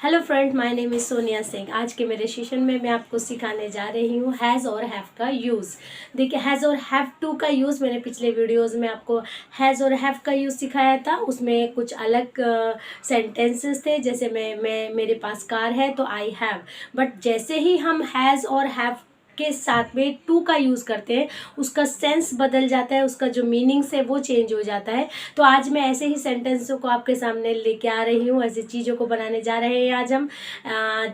Hello friend, my name is Sonia Singh. आज के मेरे सेशन में मैं आपको सिखाने जा रही हूँ हैज़ और हैव का यूज़। देखिए, हैज़ और हैव टू का यूज़ मैंने पिछले वीडियोस में आपको हैज़ और हैव का यूज़ सिखाया था। उसमें कुछ अलग सेंटेंसेस थे, जैसे मैं मेरे पास कार है तो आई हैव। बट जैसे ही हम हैज़ और हैव के साथ में टू का यूज़ करते हैं, उसका सेंस बदल जाता है, उसका जो मीनिंग्स है वो चेंज हो जाता है। तो आज मैं ऐसे ही सेंटेंसों को आपके सामने लेके आ रही हूँ, ऐसी चीज़ों को बनाने जा रहे हैं आज हम।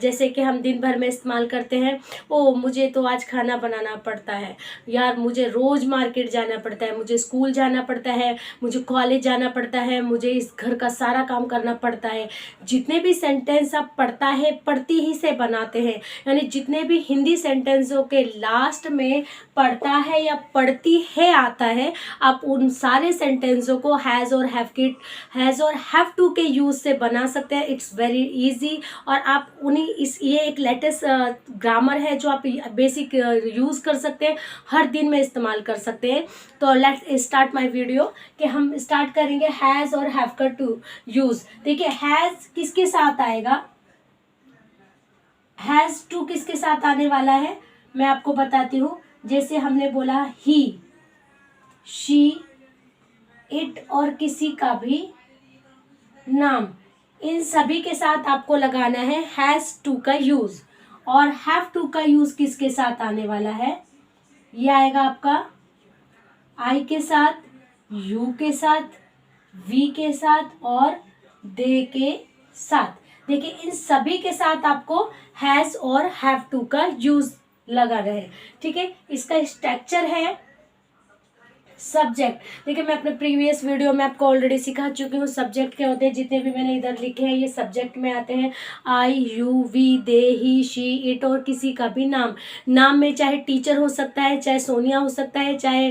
जैसे कि हम दिन भर में इस्तेमाल करते हैं, ओ मुझे तो आज खाना बनाना पड़ता है, यार मुझे रोज़ मार्केट जाना पड़ता है, मुझे स्कूल जाना पड़ता है, मुझे कॉलेज जाना पड़ता है, मुझे इस घर का सारा काम करना पड़ता है। जितने भी सेंटेंस आप पढ़ता है पढ़ती ही से बनाते हैं, यानी जितने भी हिंदी सेंटेंसों के लास्ट में पढ़ता है या पढ़ती है आता है, आप उन सारे सेंटेंसों को हैज़ और हैव टू के यूज़ से बना सकते हैं। It's very easy. और आप ये एक लेटेस्ट ग्रामर है जो आप बेसिक यूज़ कर सकते हैं, हर दिन में इस्तेमाल कर सकते हैं। तो लेट्स स्टार्ट माय वीडियो कि हम स्टार्ट करेंगे हैज़ और हैव का टू यूज़। देखिए, हैज़ किसके साथ आएगा, हैज़ टू किसके साथ आने वाला है मैं आपको बताती हूँ। जैसे हमने बोला ही, शी, इट और किसी का भी नाम, इन सभी के साथ आपको लगाना है हैज़ टू का यूज़। और हैव टू का यूज़ किसके साथ आने वाला है, ये आएगा आपका आई के साथ, यू के साथ, वी के साथ और दे के साथ। देखिए, इन सभी के साथ आपको हैज़ और हैव टू का यूज़ लगाना है। ठीक है, इसका स्ट्रक्चर है सब्जेक्ट। देखिए, मैं अपने प्रीवियस वीडियो में आपको ऑलरेडी सिखा चुकी हूँ सब्जेक्ट क्या होते हैं। जितने भी मैंने इधर लिखे हैं ये सब्जेक्ट में आते हैं। I, you, we, they, he, she, it और किसी का भी नाम। नाम में चाहे टीचर हो सकता है, चाहे सोनिया हो सकता है, चाहे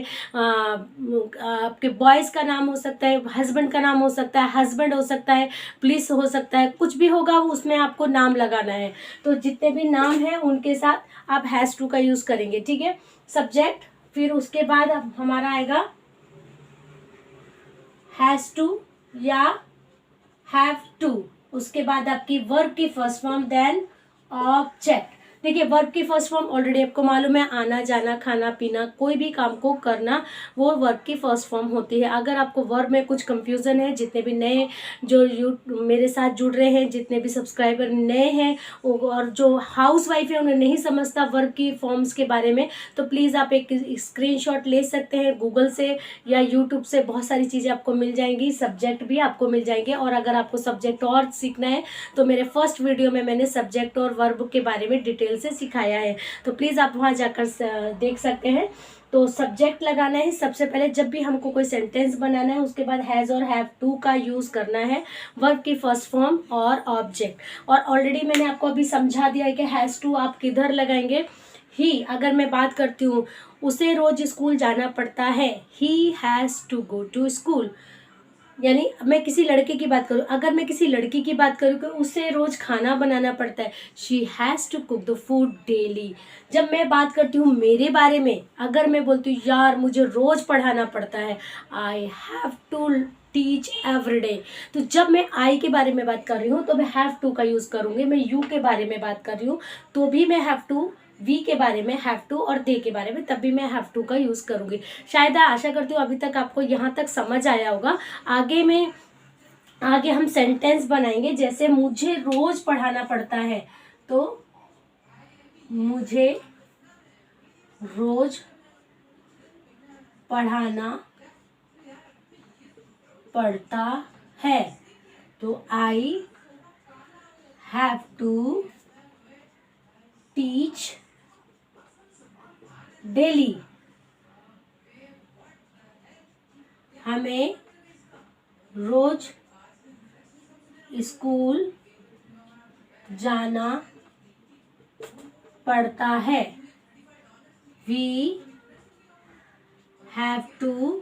आपके बॉयज़ का नाम हो सकता है, हस्बैंड का नाम हो सकता है, हस्बैंड हो सकता है, पुलिस हो सकता है, कुछ भी होगा वो उसमें आपको नाम लगाना है। तो जितने भी नाम हैं उनके साथ आप हैज़ टू का यूज़ करेंगे। ठीक है, सब्जेक्ट। फिर उसके बाद अब हमारा आएगा हैज टू या हैव टू। उसके बाद आपकी वर्ब की फर्स्ट फॉर्म, देन ऑब्जेक्ट। देखिए, वर्ब की फर्स्ट फॉर्म ऑलरेडी आपको मालूम है, आना जाना खाना पीना कोई भी काम को करना, वो वर्ब की फर्स्ट फॉर्म होती है। अगर आपको वर्ब में कुछ कंफ्यूजन है, जितने भी नए जो मेरे साथ जुड़ रहे हैं, जितने भी सब्सक्राइबर नए हैं और जो हाउस वाइफ है उन्हें नहीं समझता वर्ब की फॉर्म्स के बारे में, तो प्लीज़ आप एक स्क्रीनशॉट ले सकते हैं गूगल से या यूट्यूब से। बहुत सारी चीज़ें आपको मिल जाएंगी, सब्जेक्ट भी आपको मिल जाएंगे। और अगर आपको सब्जेक्ट और सीखना है तो मेरे फर्स्ट वीडियो में मैंने सब्जेक्ट और वर्ब के बारे में डिटेल से सिखाया है, तो प्लीज़ आप वहाँ जाकर देख सकते हैं। तो सब्जेक्ट लगाना है सबसे पहले जब भी हमको कोई सेंटेंस बनाना है। उसके बाद हैज़ और हैव टू का यूज़ करना है, वर्ब की फर्स्ट फॉर्म और ऑब्जेक्ट। और ऑलरेडी मैंने आपको अभी समझा दिया है कि हैज़ टू आप किधर लगाएंगे। ही, अगर मैं बात करती हूँ, उसे रोज स्कूल जाना पड़ता है, he has to go to school. यानी मैं किसी लड़के की बात करूँ, अगर मैं किसी लड़की की बात करूँ कि उसे रोज खाना बनाना पड़ता है, she has to cook the food daily. जब मैं बात करती हूँ मेरे बारे में, अगर मैं बोलती हूँ यार मुझे रोज पढ़ाना पड़ता है, I have to teach every day. तो जब मैं आई के बारे में बात कर रही हूँ तो मैं हैव टू का यूज़ करूँगी। मैं यू के बारे में बात कर रही हूँ तो भी मैं हैव टू, वी के बारे में हैव टू और दे के बारे में तब भी मैं हैव टू का यूज़ करूँगी। शायद आशा करती हूँ अभी तक आपको यहाँ तक समझ आया होगा। आगे हम सेंटेंस बनाएंगे। जैसे मुझे रोज पढ़ाना पड़ता है, तो मुझे रोज पढ़ाना पड़ता है, तो I have to teach daily. हमें रोज स्कूल जाना पड़ता है, we have to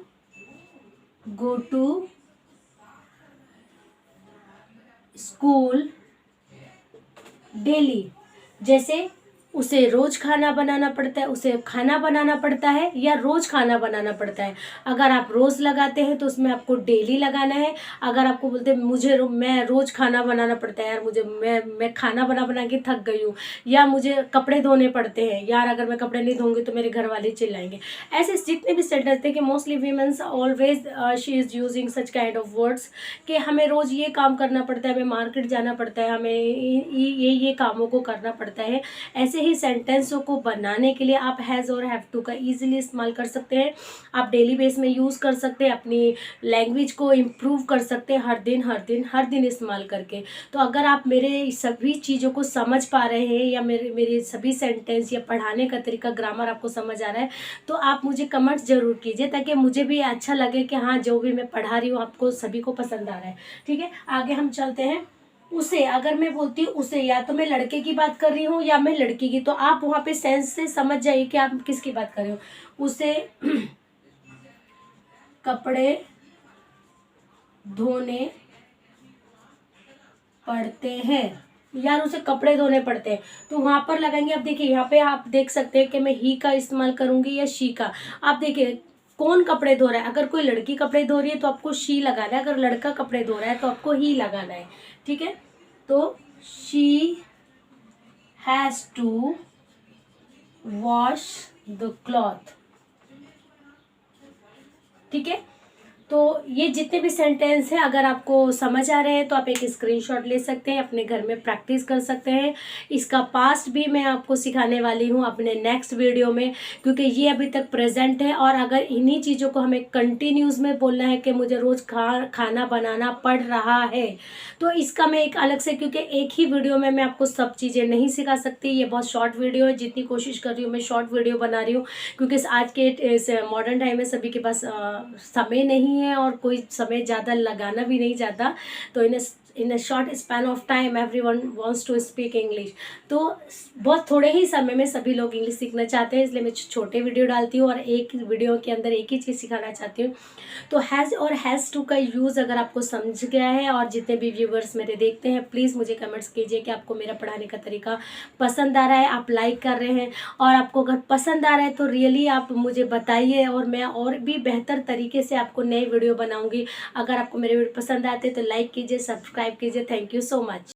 go to school daily. जैसे उसे रोज खाना बनाना पड़ता है, उसे खाना बनाना पड़ता है या रोज खाना बनाना पड़ता है। अगर आप रोज लगाते हैं तो उसमें आपको डेली लगाना है। अगर आपको बोलते हैं मैं रोज खाना बनाना पड़ता है यार, मुझे मैं खाना बना बना के थक गई हूँ, या मुझे कपड़े धोने पड़ते हैं यार, अगर मैं कपड़े नहीं धोंगी तो मेरे घर वाले चिल्लाएंगे। ऐसे जितने भी सेंटेंस थे कि mostly women's always she is using such kind of words कि हमें रोज़ ये काम करना पड़ता है, हमें मार्केट जाना पड़ता है, हमें ये कामों को करना पड़ता है। ऐसे ही सेंटेंसों को बनाने के लिए आप हैज़ और हैव टू का ईजिली इस्तेमाल कर सकते हैं। आप डेली बेस में यूज़ कर सकते हैं, अपनी लैंग्वेज को इम्प्रूव कर सकते हैं हर दिन इस्तेमाल करके। तो अगर आप मेरे सभी चीज़ों को समझ पा रहे हैं या मेरे सभी सेंटेंस या पढ़ाने का तरीका, ग्रामर आपको समझ आ रहा है, तो आप मुझे कमेंट्स ज़रूर कीजिए ताकि मुझे भी अच्छा लगे कि हाँ, जो भी मैं पढ़ा रही हूँ आपको सभी को पसंद आ रहा है। ठीक है, आगे हम चलते हैं। उसे, अगर मैं बोलती हूँ उसे, या तो मैं लड़के की बात कर रही हूँ या मैं लड़की की, तो आप वहाँ पे सेंस से समझ जाइए कि आप किसकी बात कर रहे हो। उसे कपड़े धोने पड़ते हैं, यार उसे कपड़े धोने पड़ते हैं, तो वहां पर लगाएंगे। अब देखिए यहाँ पे आप देख सकते हैं कि मैं ही का इस्तेमाल करूंगी या शी का। आप देखिए कौन कपड़े धो रहा है, अगर कोई लड़की कपड़े धो रही है तो आपको शी लगाना है, अगर लड़का कपड़े धो रहा है तो आपको ही लगाना है। ठीक है, तो she has to wash the cloth. ठीक है, तो ये जितने भी सेंटेंस हैं, अगर आपको समझ आ रहे हैं तो आप एक स्क्रीनशॉट ले सकते हैं, अपने घर में प्रैक्टिस कर सकते हैं। इसका पास्ट भी मैं आपको सिखाने वाली हूँ अपने नेक्स्ट वीडियो में, क्योंकि ये अभी तक प्रेजेंट है। और अगर इन्हीं चीज़ों को हमें कंटिन्यूस में बोलना है कि मुझे रोज़ खाना बनाना पड़ रहा है, तो इसका मैं एक अलग से, क्योंकि एक ही वीडियो में मैं आपको सब चीज़ें नहीं सिखा सकती, ये बहुत शॉर्ट वीडियो है। जितनी कोशिश कर रही हूँ मैं शॉर्ट वीडियो बना रही हूँ, क्योंकि आज के इस मॉडर्न टाइम में सभी के पास समय नहीं है और कोई समय ज़्यादा लगाना भी नहीं चाहता। तो in a short span of time everyone wants to speak English. तो बहुत थोड़े ही समय में सभी लोग इंग्लिश सीखना चाहते हैं, इसलिए मैं छोटे वीडियो डालती हूँ और एक वीडियो के अंदर एक ही चीज़ सिखाना चाहती हूँ। तो हैज़ और हैज़ टू का यूज़ अगर आपको समझ गया है, और जितने भी व्यूवर्स मेरे देखते हैं, प्लीज़ मुझे कमेंट्स कीजिए कि आपको मेरा पढ़ाने का तरीका पसंद आ रहा है, आप लाइक कर रहे हैं। और आपको अगर पसंद आ रहा है तो रियली आप मुझे बताइए, और मैं और भी बेहतर तरीके से आपको नए वीडियो बनाऊंगी। अगर आपको मेरे वीडियो पसंद आते तो लाइक कीजिए, सब्सक्राइब कीजिए। Thank you so much.